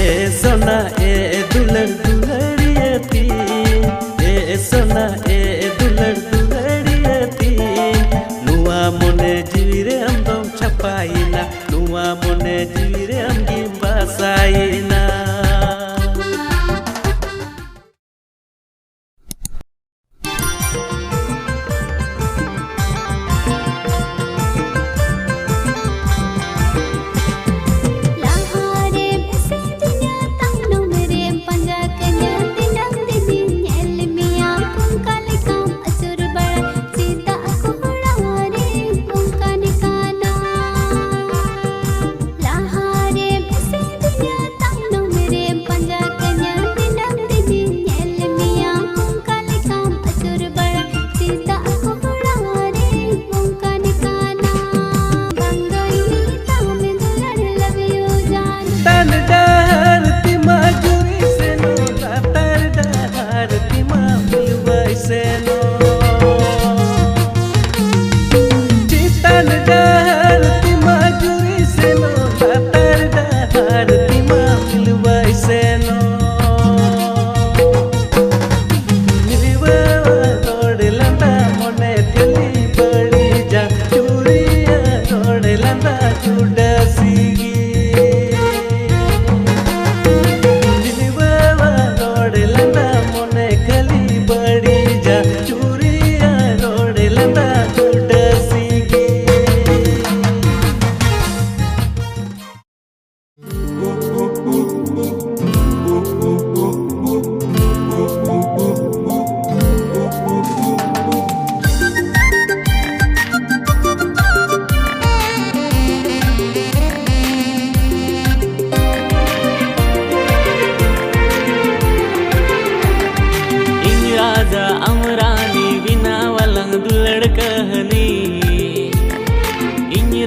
सोना ए दुलड़ दुलड़ियती सोना ए दुलड़ दुलड़ियती नुआ मोने जीविरे अंदम छपाइना नुआ मोने जीविरे अंगी बासाइना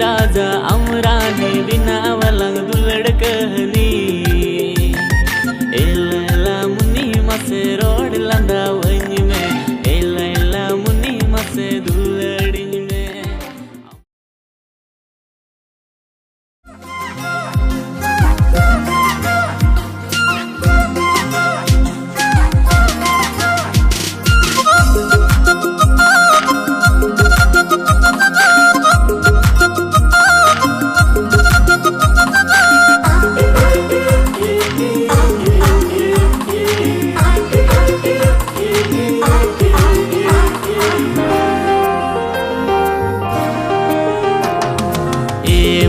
राजा अमरानी बिना वलंग दुलड़ कहनी एला मुनी मसे रोड लंदा वंज में एला मुनी मसे दुलड़िंग में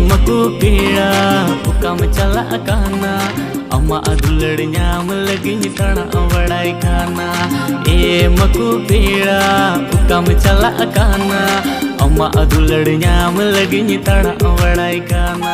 मकू पीड़ा उकम चला काना अम्मा दुलड़ न्याम लगी तड़ा बड़ाई खाना ए मकू पीड़ा उकम चला काना अम्मा दुलड़ न्याम लगी तड़ा बड़ाई खाना।